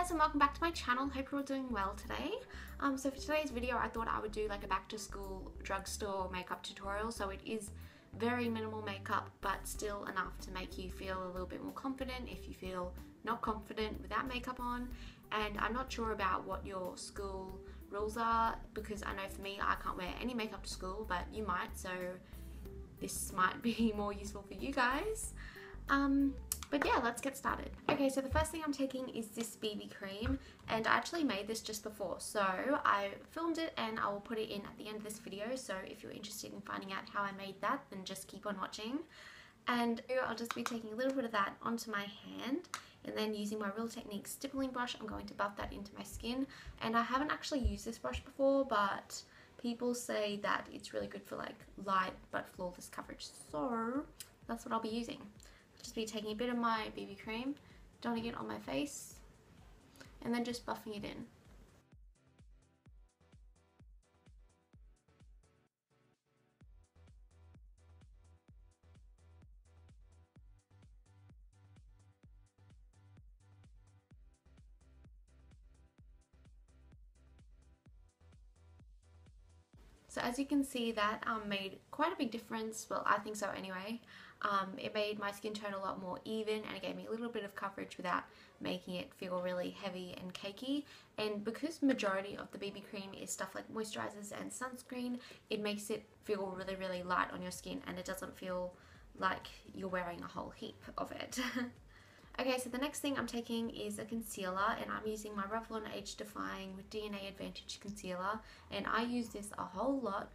guys, and welcome back to my channel. Hope you're all doing well today. So for today's video I thought I would do like a back to school drugstore makeup tutorial. So it is very minimal makeup but still enough to make you feel a little bit more confident if you feel not confident without makeup on. And I'm not sure about what your school rules are, because I know for me I can't wear any makeup to school, but you might, so this might be more useful for you guys. But yeah, let's get started. Okay, so the first thing I'm taking is this BB cream, and I actually made this just before, so I filmed it and I will put it in at the end of this video. So if you're interested in finding out how I made that, then just keep on watching. And I'll just be taking a little bit of that onto my hand, and then using my Real Technique stippling brush, I'm going to buff that into my skin. And I haven't actually used this brush before, but people say that it's really good for like light but flawless coverage, so that's what I'll be using. Just be taking a bit of my BB cream, donning it on my face, and then just buffing it in. So as you can see, that made quite a big difference. Well, I think so anyway. It made my skin tone a lot more even, and it gave me a little bit of coverage without making it feel really heavy and cakey. And because majority of the BB cream is stuff like moisturisers and sunscreen, it makes it feel really, really light on your skin, and it doesn't feel like you're wearing a whole heap of it. Okay, so the next thing I'm taking is a concealer, and I'm using my Revlon Age Defying with DNA Advantage concealer, and I use this a whole lot.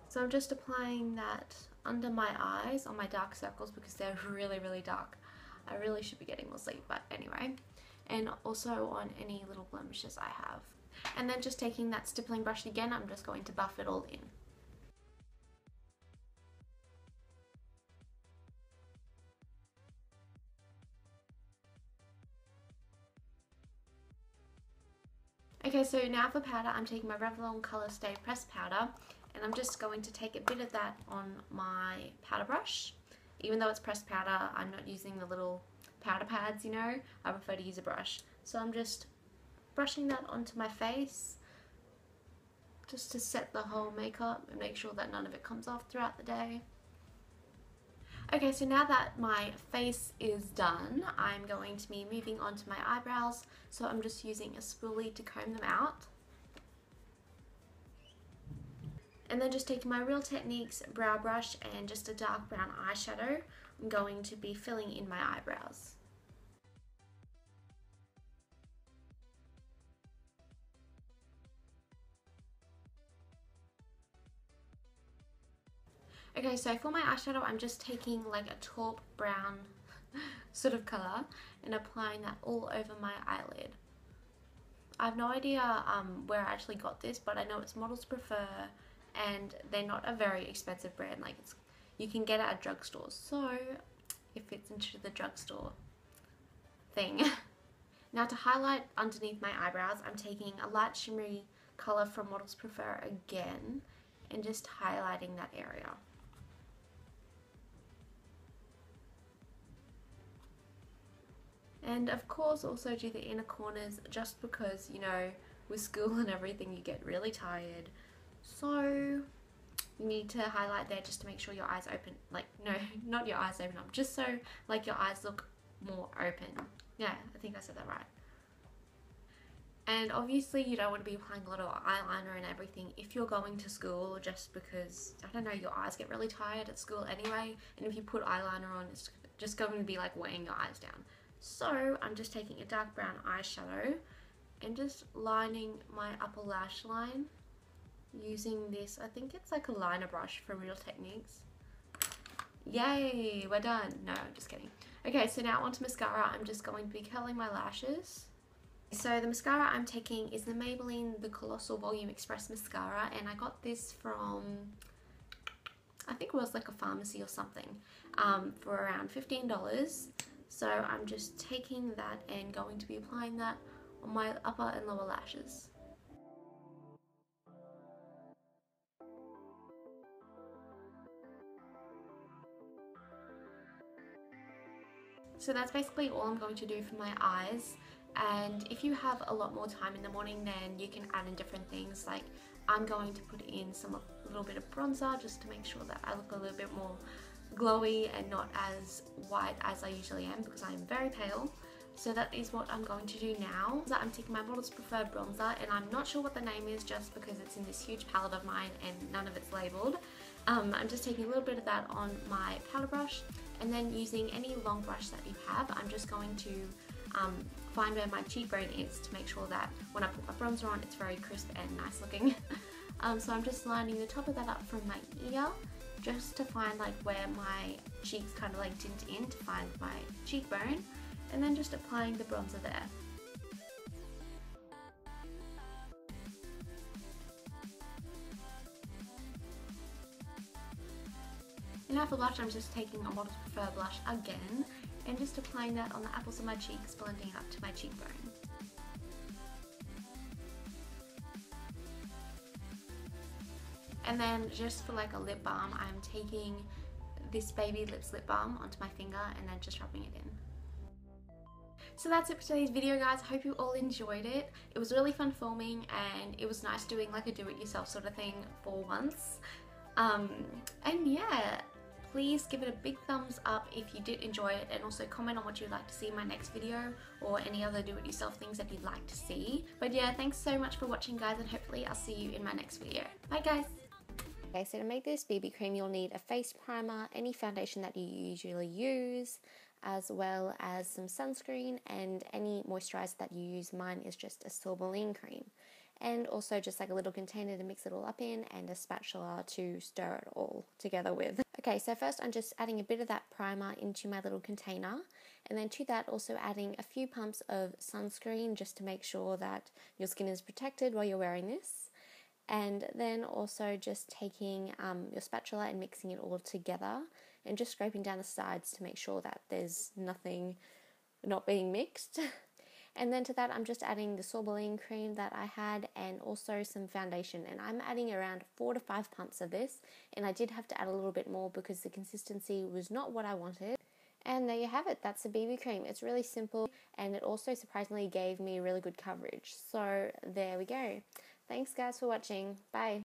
So I'm just applying that under my eyes on my dark circles because they're really, really dark. I really should be getting more sleep, but anyway. And also on any little blemishes I have. And then just taking that stippling brush again, I'm just going to buff it all in. Okay, so now for powder, I'm taking my Revlon Colourstay pressed powder, and I'm just going to take a bit of that on my powder brush. Even though it's pressed powder, I'm not using the little powder pads, you know, I prefer to use a brush. So I'm just brushing that onto my face, just to set the whole makeup and make sure that none of it comes off throughout the day. Okay, so now that my face is done, I'm going to be moving on to my eyebrows. So I'm just using a spoolie to comb them out. And then just taking my Real Techniques brow brush and just a dark brown eyeshadow, I'm going to be filling in my eyebrows. Okay, so for my eyeshadow, I'm just taking like a taupe brown sort of colour and applying that all over my eyelid. I have no idea where I actually got this, but I know it's Models Prefer, and they're not a very expensive brand. Like, you can get it at drugstores, so if it's into the drugstore thing. Now to highlight underneath my eyebrows, I'm taking a light shimmery colour from Models Prefer again and just highlighting that area. And of course also do the inner corners, just because, you know, with school and everything you get really tired. So you need to highlight there just to make sure your eyes open, like, no, not your eyes open up, just so like your eyes look more open. Yeah, I think I said that right. And obviously you don't want to be applying a lot of eyeliner and everything if you're going to school, just because, I don't know, your eyes get really tired at school anyway, and if you put eyeliner on, it's just going to be like weighing your eyes down. So I'm just taking a dark brown eyeshadow and just lining my upper lash line using this, I think it's like a liner brush from Real Techniques. Yay, we're done. No, I'm just kidding. Okay, so now onto mascara. I'm just going to be curling my lashes. So the mascara I'm taking is the Maybelline The Colossal Volume Express Mascara, and I got this from, I think it was like a pharmacy or something, for around $15. So I'm just taking that and going to be applying that on my upper and lower lashes. So that's basically all I'm going to do for my eyes. And if you have a lot more time in the morning, then you can add in different things. Like I'm going to put in a little bit of bronzer just to make sure that I look a little bit more glowy and not as white as I usually am, because I am very pale. So that is what I'm going to do now. So I'm taking my Model's Preferred bronzer, and I'm not sure what the name is just because it's in this huge palette of mine and none of it's labelled. I'm just taking a little bit of that on my powder brush, and then using any long brush that you have, I'm just going to find where my cheekbone is to make sure that when I put my bronzer on, it's very crisp and nice looking. So I'm just lining the top of that up from my ear, just to find like where my cheeks kind of like dint in to find my cheekbone, and then just applying the bronzer there. And now for blush, I'm just taking a Model's Preferred blush again and just applying that on the apples of my cheeks, blending up to my cheekbone. And then just for like a lip balm, I'm taking this Baby Lips lip balm onto my finger and then just rubbing it in. So that's it for today's video, guys. I hope you all enjoyed it. It was really fun filming, and it was nice doing like a do-it-yourself sort of thing for once. And yeah, please give it a big thumbs up if you did enjoy it, and also comment on what you'd like to see in my next video or any other do-it-yourself things that you'd like to see. But yeah, thanks so much for watching, guys, and hopefully I'll see you in my next video. Bye, guys. Okay, so to make this BB cream, you'll need a face primer, any foundation that you usually use, as well as some sunscreen and any moisturiser that you use. Mine is just a Sorbeline cream. And also just like a little container to mix it all up in, and a spatula to stir it all together with. Okay, so first I'm just adding a bit of that primer into my little container, and then to that also adding a few pumps of sunscreen just to make sure that your skin is protected while you're wearing this. And then also just taking your spatula and mixing it all together and just scraping down the sides to make sure that there's nothing not being mixed. And then to that I'm just adding the Sorbeline cream that I had, and also some foundation, and I'm adding around 4 to 5 pumps of this, and I did have to add a little bit more because the consistency was not what I wanted. And there you have it, that's the BB cream. It's really simple, and it also surprisingly gave me really good coverage. So there we go. Thanks guys for watching. Bye.